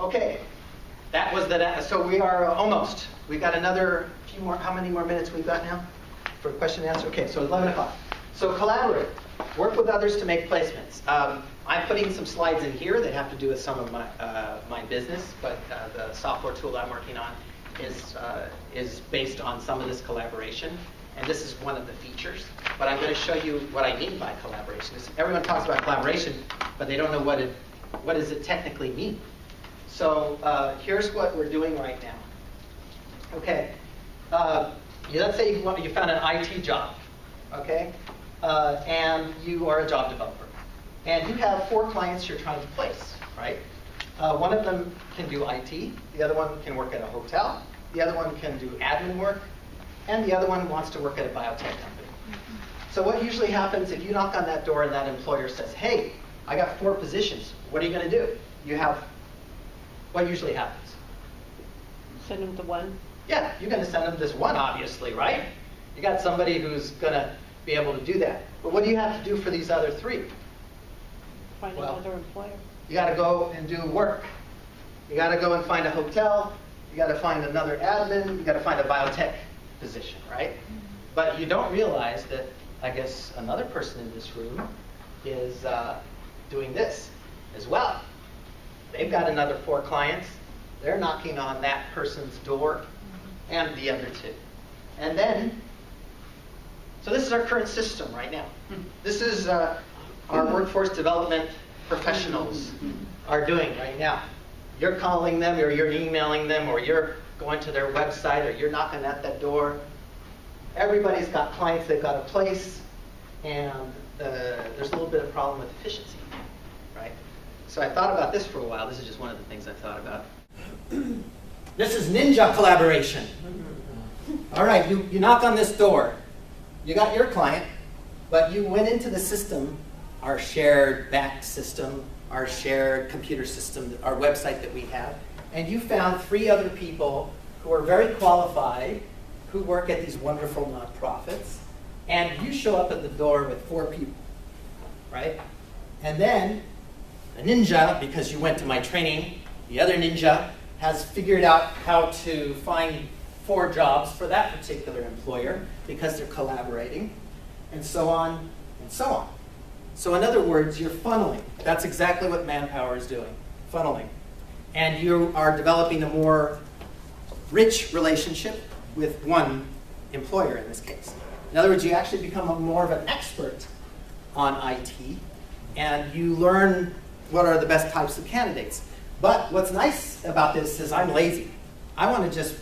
Okay, that was the, so we are almost. We got another few more, how many more minutes we've got now for question and answer? Okay, so 11 o'clock. So collaborate, work with others to make placements. I'm putting some slides in here that have to do with some of my business, but the software tool I'm working on is based on some of this collaboration. And this is one of the features. But I'm going to show you what I mean by collaboration. Everyone talks about collaboration, but they don't know what does it technically mean. So here's what we're doing right now. Okay, let's say you found an IT job, okay, and you are a job developer, and you have 4 clients you're trying to place, right? One of them can do IT, the other one can work at a hotel, the other one can do admin work, and the other one wants to work at a biotech company. So what usually happens if you knock on that door and that employer says, hey, I got 4 positions, what are you going to do? What usually happens? Send them to one. Yeah, you're going to send them this one, obviously, right? You got somebody who's going to be able to do that. But what do you have to do for these other 3? Find another employer. You got to go and do work. You got to go and find a hotel. You got to find another admin. You got to find a biotech position, right? But you don't realize that, I guess, another person in this room is doing this as well. They've got another 4 clients. They're knocking on that person's door and the other 2. And then, so this is our current system right now. This is our workforce development professionals are doing right now. You're calling them, or you're emailing them, or you're going to their website, or you're knocking at that door. Everybody's got clients they've got to place, and there's a little bit of problem with efficiency, right? So I thought about this for a while. This is just one of the things I thought about. This is ninja collaboration. All right, you knock on this door. You got your client, but you went into the system, our shared back system, our shared computer system, our website that we have, and you found 3 other people who are very qualified, who work at these wonderful nonprofits, and you show up at the door with 4 people, right? And then a ninja, because you went to my training, the other ninja has figured out how to find 4 jobs for that particular employer because they're collaborating, and so on and so on. So in other words, you're funneling. That's exactly what Manpower is doing, funneling. And you are developing a more rich relationship with one employer in this case. In other words, you actually become more of an expert on IT, and you learn what are the best types of candidates. But what's nice about this is I'm lazy. I want to just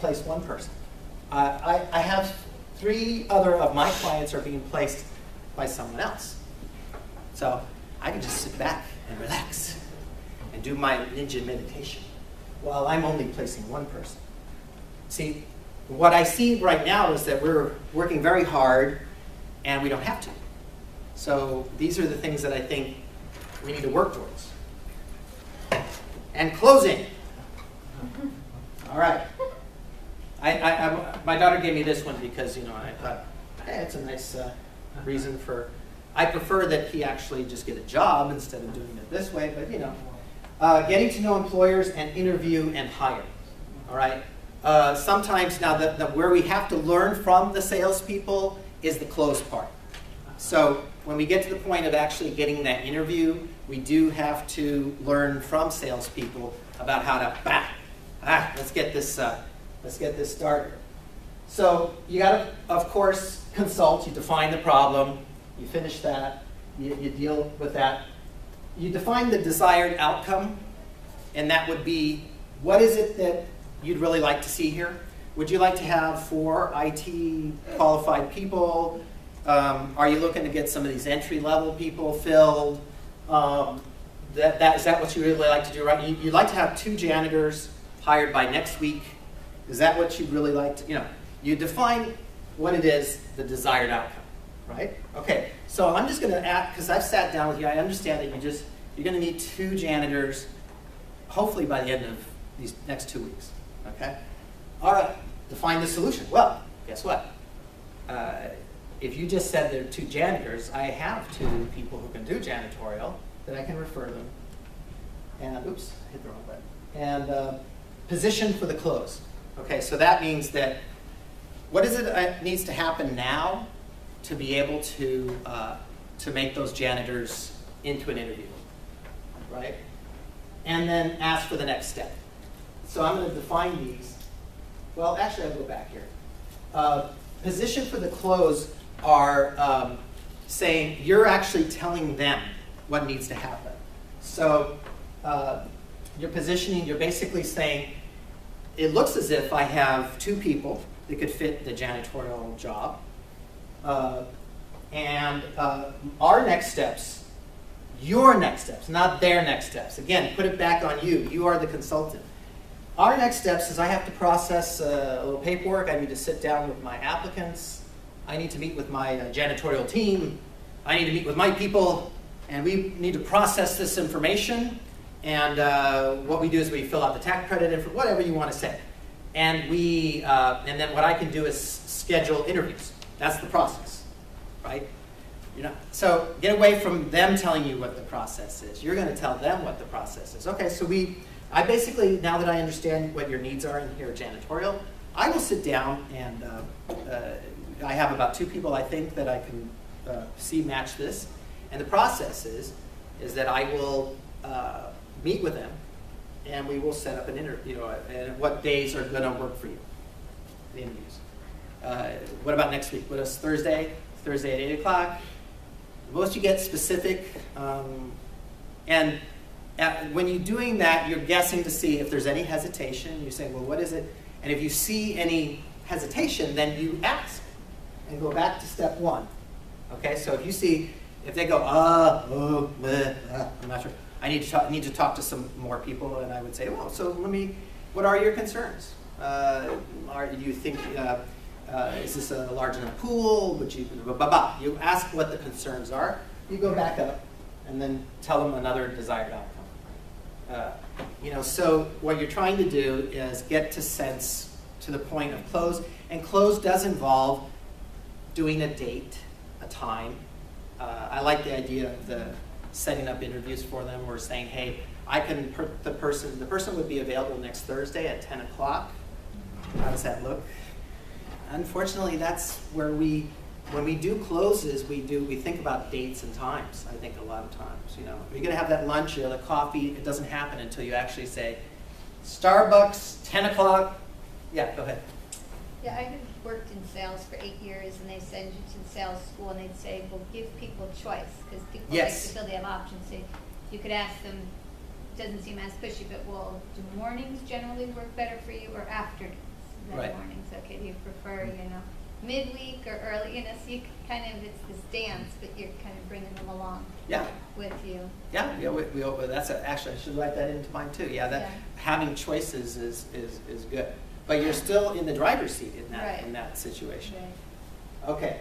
place one person. I have 3 other of my clients are being placed by someone else. So I can just sit back and relax and do my ninja meditation while I'm only placing one person. See, what I see right now is that we're working very hard and we don't have to. So these are the things that I think we need to work towards. And closing. All right. My daughter gave me this one because, I thought, hey, it's a nice reason for, I prefer that he actually just get a job instead of doing it this way, but getting to know employers and interview and hire. All right. Sometimes now where we have to learn from the salespeople is the close part. So when we get to the point of actually getting that interview, we do have to learn from salespeople about how to let's get this started. So you got to, of course, consult. You define the problem. You finish that. You deal with that. You define the desired outcome, and that would be, what is it that you'd really like to see here? Would you like to have 4 IT qualified people? Are you looking to get some of these entry-level people filled? Is that what you really like to do? Right? You'd like to have 2 janitors hired by next week. Is that what you'd really like to, you define what it is, the desired outcome, right? Okay, so I'm just going to add, because I've sat down with you, I understand that you're going to need 2 janitors, hopefully by the end of these next 2 weeks, okay? All right, define the solution. Well, guess what? If you just said there are 2 janitors, I have 2 people who can do janitorial that I can refer them And, oops, I hit the wrong button. And position for the close. Okay, so that means that what is it that needs to happen now to be able to make those janitors into an interview, right? And then ask for the next step. So I'm going to define these. Well, actually, I'll go back here. Position for the close are saying you're actually telling them what needs to happen. So you're positioning, you're basically saying, it looks as if I have 2 people that could fit the janitorial job. And our next steps, your next steps, not their next steps. Again, put it back on you. You are the consultant. Our next steps is I have to process a little paperwork. I need to sit down with my applicants. I need to meet with my janitorial team. I need to meet with my people. And we need to process this information. And what we do is we fill out the tax credit, whatever you want to say. And and then what I can do is schedule interviews. That's the process, right? So get away from them telling you what the process is. You're going to tell them what the process is. Okay, so I basically, now that I understand what your needs are in here janitorial, I will sit down and I have about 2 people I think that I can see match this. And the process is that I will meet with them and we will set up an interview, and what days are going to work for you, the interviews. What about next week? What is Thursday? Thursday at 8 o'clock. The most you get specific. And when you're doing that, you're guessing to see if there's any hesitation. You say, well, what is it? And if you see any hesitation, then you ask and go back to step 1. Okay, so if you see, if they go, I'm not sure. I need to talk to some more people, and I would say, well, so what are your concerns? Do you think, is this a large enough pool? Would you, You ask what the concerns are. You go back up, and then tell them another desired outcome. So what you're trying to do is get to the point of close, and close does involve doing a date, a time. I like the idea of setting up interviews for them, or saying, hey, the person would be available next Thursday at 10 o'clock. How does that look? Unfortunately, that's where when we do closes, we think about dates and times, I think a lot of times. You're going to have that lunch or the coffee. It doesn't happen until you actually say, Starbucks, 10 o'clock. Yeah, go ahead. Yeah, I had worked in sales for 8 years, and they send you to sales school, and they'd say, well, give people choice, because people like to feel they have options. So you could ask them, doesn't seem as pushy, but do mornings generally work better for you, or afternoons? Right. Mornings, okay, do you prefer, midweek or early, so you kind of, it's this dance, but you're kind of bringing them along with you. Yeah, actually, I should write that into mine too. Having choices is good. But you're still in the driver's seat in that situation. Right. Okay,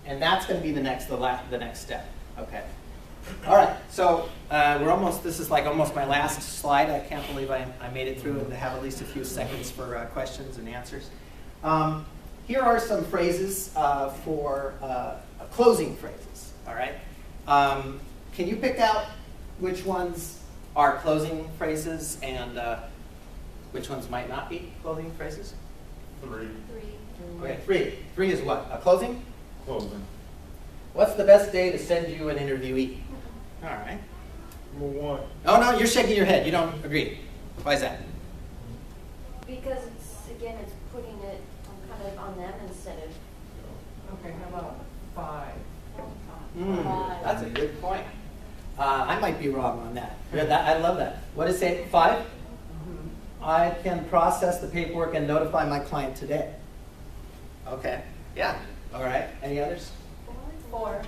and that's going to be the next step. Okay. All right. So this is like almost my last slide. I can't believe I made it through and have at least a few seconds for questions and answers. Here are some phrases for closing phrases. All right. Can you pick out which ones are closing phrases and which ones might not be closing phrases? 3. Okay, 3. 3 is what? A closing? Closing. What's the best day to send you an interviewee? All right. Number 1. Oh, no, you're shaking your head. You don't agree. Why is that? Because it's putting it kind of on them instead of... Okay, how about 5? 5. That's a good point. I might be wrong on that. I love that. What is it, 5? I can process the paperwork and notify my client today. Okay. Yeah. All right. Any others? 4.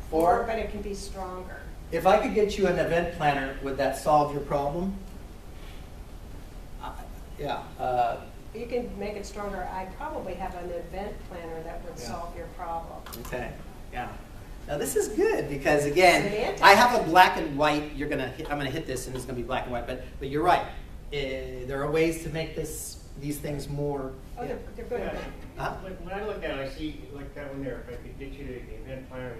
4. But it can be stronger. If I could get you an event planner, would that solve your problem? Yeah. You can make it stronger. I probably have an event planner that would solve your problem. Okay. Yeah. Now this is good because again, I have a black and white. I'm gonna hit this, and it's gonna be black and white. But you're right. There are ways to make these things more. Oh, they're good. Yeah. Huh? Like when I look at it, I see like that one there. If I could get you the event planner,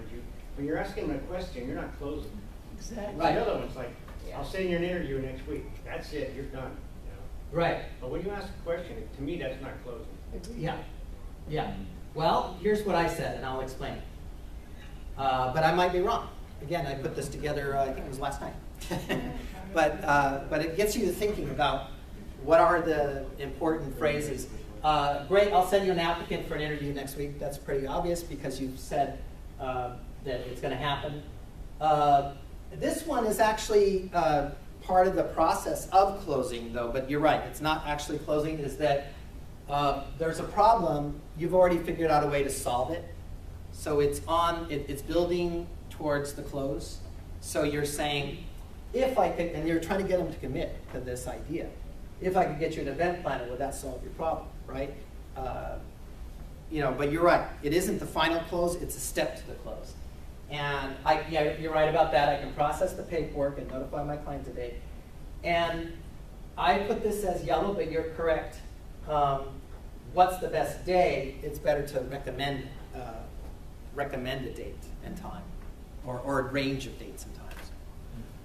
when you're asking them a question, you're not closing. Exactly. Right. The other one's like, Yeah. I'll send you an interview next week. That's it, you're done, you know. Right. But when you ask a question, to me, that's not closing. Yeah. Yeah. Well, here's what I said, and I'll explain. But I might be wrong. Again, I put this together, I think it was last night. But it gets you to thinking about what are the important phrases. Great, I'll send you an applicant for an interview next week. That's pretty obvious because you've said that it's going to happen. This one is actually part of the process of closing, though, but you're right, it's not actually closing, is that there's a problem, you've already figured out a way to solve it. So it's it's building towards the close. So you're saying, if I could, and you're trying to get them to commit to this idea, if I could get you an event planner, would that solve your problem, right? You know, but you're right, it isn't the final close, it's a step to the close. And yeah, you're right about that. I can process the paperwork and notify my client today. And I put this as yellow, but you're correct. What's the best day? It's better to recommend a date and time, or a range of dates and times.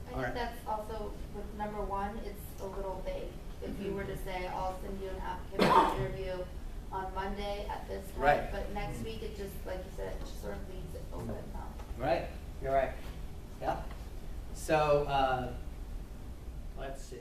I All right. think that's also, with number one, it's a little vague. If you were to say, I'll send you an applicant interview on Monday at this time, Right. but next week, it just, like you said, it just sort of leaves it open now. Right, you're right. Yeah. So let's see.